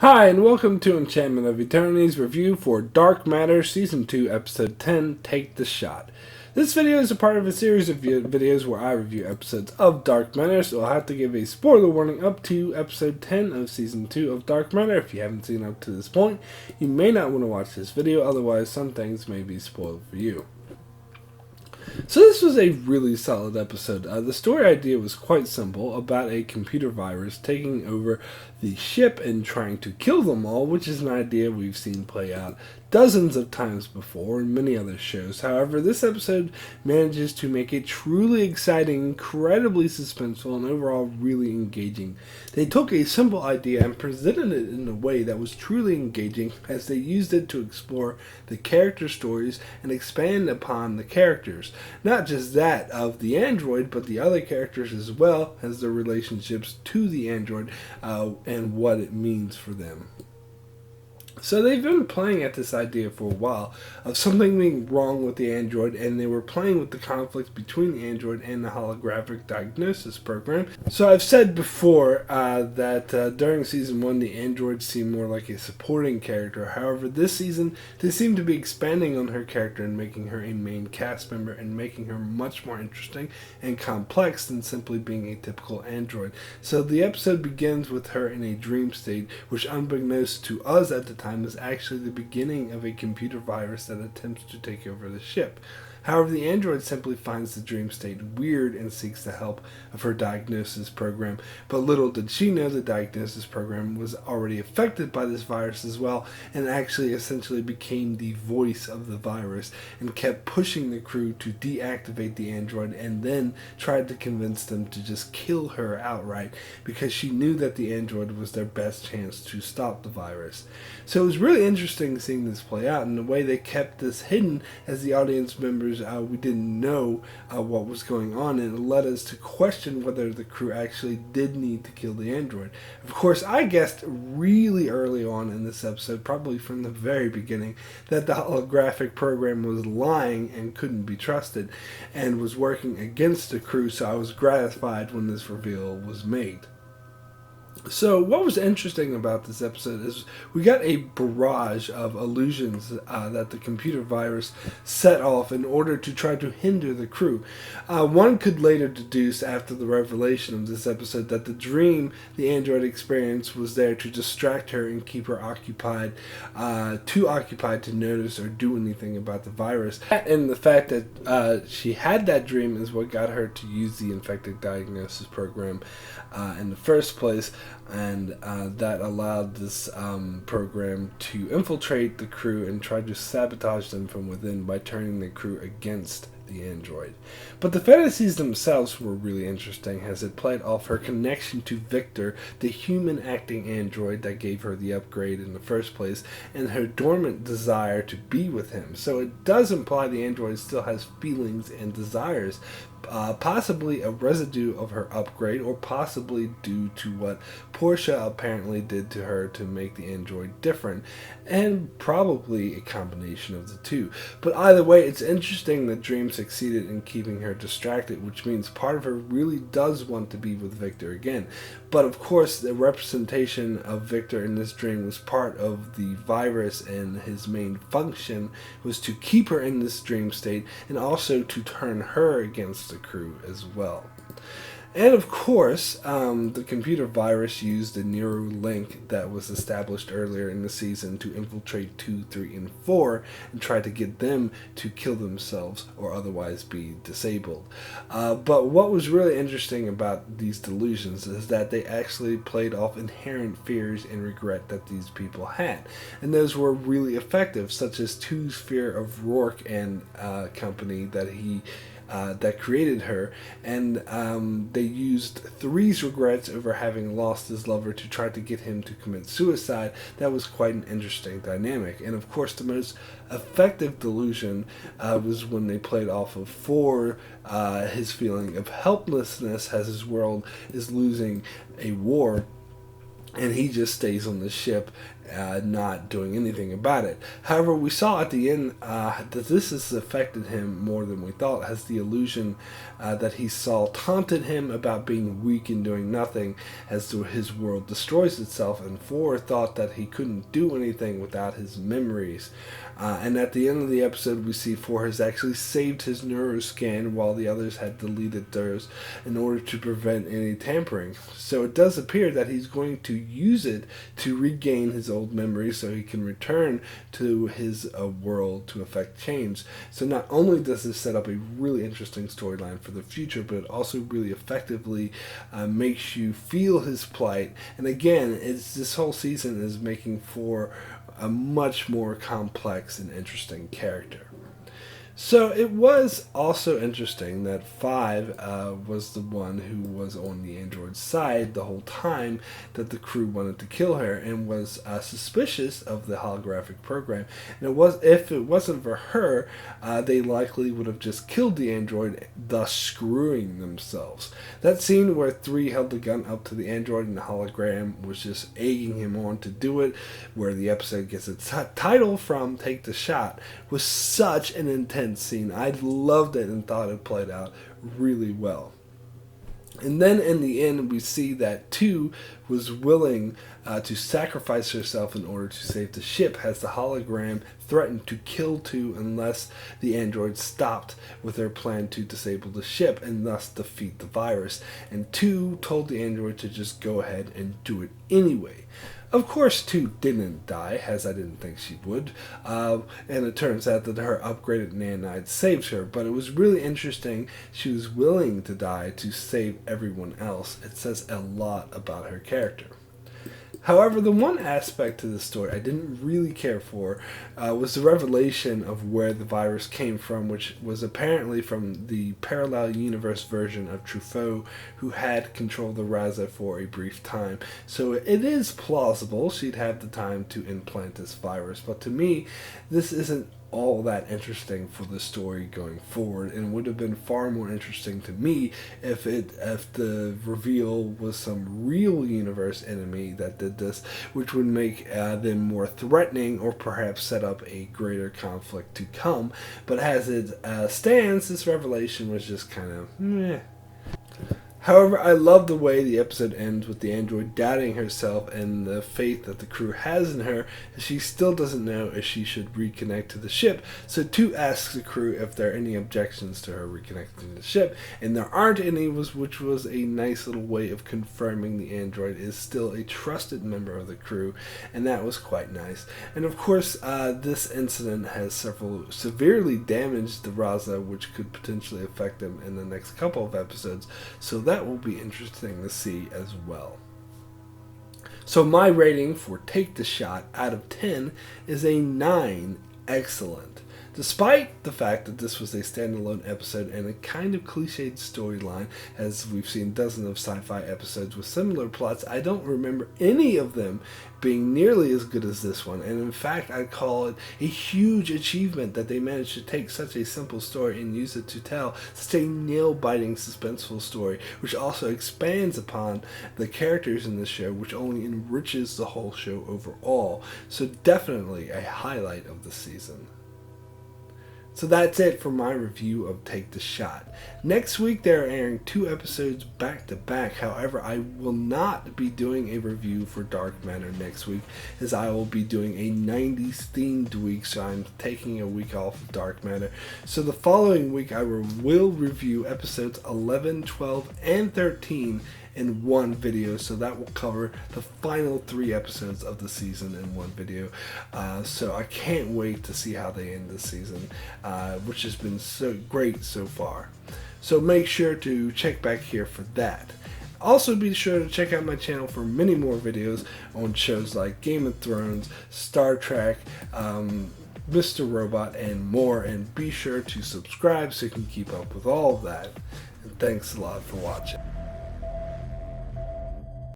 Hi, and welcome to Enchantment of Eternity's review for Dark Matter Season 2, Episode 10, Take the Shot. This video is a part of a series of videos where I review episodes of Dark Matter, so I'll have to give a spoiler warning up to Episode 10 of Season 2 of Dark Matter. If you haven't seen up to this point, you may not want to watch this video, otherwise some things may be spoiled for you. So this was a really solid episode. The story idea was quite simple, about a computer virus taking over the ship and trying to kill them all, which is an idea we've seen play out dozens of times before in many other shows. However, this episode manages to make it truly exciting, incredibly suspenseful, and overall really engaging. They took a simple idea and presented it in a way that was truly engaging, as they used it to explore the character stories and expand upon the characters. Not just that of the android, but the other characters as well as their relationships to the android and what it means for them. So they've been playing at this idea for a while of something being wrong with the android, and they were playing with the conflict between the android and the holographic diagnosis program. So I've said before that during season 1 the android seemed more like a supporting character. However, this season they seem to be expanding on her character and making her a main cast member and making her much more interesting and complex than simply being a typical android. So the episode begins with her in a dream state, which unbeknownst to us at the time is actually the beginning of a computer virus that attempts to take over the ship. However, the android simply finds the dream state weird and seeks the help of her diagnosis program. But little did she know the diagnosis program was already affected by this virus as well, and actually essentially became the voice of the virus and kept pushing the crew to deactivate the android, and then tried to convince them to just kill her outright because she knew that the android was their best chance to stop the virus. So it was really interesting seeing this play out, and the way they kept this hidden as the audience members. We didn't know what was going on, and it led us to question whether the crew actually did need to kill the android. Of course, I guessed really early on in this episode, probably from the very beginning, that the holographic program was lying and couldn't be trusted and was working against the crew, so I was gratified when this reveal was made. So what was interesting about this episode is we got a barrage of illusions that the computer virus set off in order to try to hinder the crew. One could later deduce after the revelation of this episode that the dream the android experienced was there to distract her and keep her occupied, too occupied to notice or do anything about the virus. And the fact that she had that dream is what got her to use the infected diagnosis program in the first place, and that allowed this program to infiltrate the crew and try to sabotage them from within by turning the crew against the android. But the fantasies themselves were really interesting, as it played off her connection to Victor, the human acting android that gave her the upgrade in the first place, and her dormant desire to be with him. So it does imply the android still has feelings and desires, possibly a residue of her upgrade, or possibly due to what Portia apparently did to her to make the android different, and probably a combination of the two. But either way, it's interesting that Dream succeeded in keeping her distracted, which means part of her really does want to be with Victor again. But of course, the representation of Victor in this dream was part of the virus, and his main function was to keep her in this dream state and also to turn her against the crew as well. And of course, the computer virus used the Neuralink that was established earlier in the season to infiltrate 2, 3, and 4 and try to get them to kill themselves or otherwise be disabled. But what was really interesting about these delusions is that they actually played off inherent fears and regret that these people had. And those were really effective, such as 2's fear of Rourke and company that created her, and they used 3's regrets over having lost his lover to try to get him to commit suicide. That was quite an interesting dynamic. And of course, the most effective delusion was when they played off of 4, his feeling of helplessness as his world is losing a war. and he just stays on the ship, not doing anything about it. However, we saw at the end that this has affected him more than we thought, as the illusion that he saw taunted him about being weak and doing nothing as his world destroys itself, and 4 thought that he couldn't do anything without his memories. And at the end of the episode, we see 4 has actually saved his neuroscan while the others had deleted theirs in order to prevent any tampering. So it does appear that he's going to use it to regain his old memories so he can return to his world to effect change. So not only does this set up a really interesting storyline for the future, but it also really effectively makes you feel his plight. And again, this whole season is making 4 a much more complex and interesting character. So it was also interesting that 5 was the one who was on the android's side the whole time that the crew wanted to kill her, and was suspicious of the holographic program. And if it wasn't for her, they likely would have just killed the android, thus screwing themselves. That scene where 3 held the gun up to the android and the hologram was just egging him on to do it, where the episode gets its title from, Take the Shot, was such an intense scene. I loved it and thought it played out really well. And then in the end, we see that 2 was willing to sacrifice herself in order to save the ship, as the hologram threatened to kill 2 unless the android stopped with their plan to disable the ship and thus defeat the virus. And 2 told the android to just go ahead and do it anyway. Of course, 2 didn't die, as I didn't think she would, and it turns out that her upgraded nanite saved her, but it was really interesting she was willing to die to save everyone else. It says a lot about her character. However, the one aspect to the story I didn't really care for was the revelation of where the virus came from, which was apparently from the parallel universe version of Truffaut, who had controlled the Raza for a brief time. So it is plausible she'd have the time to implant this virus, but to me, this isn't all that interesting for the story going forward, and would have been far more interesting to me if the reveal was some real universe enemy that did this, which would make them more threatening or perhaps set up a greater conflict to come. But as it stands, this revelation was just kind of meh. However, I love the way the episode ends with the android doubting herself and the faith that the crew has in her, and she still doesn't know if she should reconnect to the ship. So 2 asks the crew if there are any objections to her reconnecting to the ship, and there aren't any, which was a nice little way of confirming the android is still a trusted member of the crew, and that was quite nice. And of course, this incident has severely damaged the Raza, which could potentially affect them in the next couple of episodes. So that will be interesting to see as well. So my rating for Take the Shot out of 10 is a 9. Excellent. Despite the fact that this was a standalone episode and a kind of cliched storyline, as we've seen dozens of sci-fi episodes with similar plots, I don't remember any of them being nearly as good as this one. And in fact, I call it a huge achievement that they managed to take such a simple story and use it to tell such a nail-biting, suspenseful story, which also expands upon the characters in this show, which only enriches the whole show overall. So definitely a highlight of the season. So that's it for my review of Take the Shot. Next week they're airing 2 episodes back to back. However, I will not be doing a review for Dark Matter next week, as I will be doing a 90s themed week, so I'm taking a week off of Dark Matter. So the following week I will review episodes 11, 12, and 13 in one video, so that will cover the final 3 episodes of the season in one video. So I can't wait to see how they end this season, which has been so great so far. So make sure to check back here for that. Also be sure to check out my channel for many more videos on shows like Game of Thrones, Star Trek, Mr. Robot, and more, and be sure to subscribe so you can keep up with all of that. And thanks a lot for watching.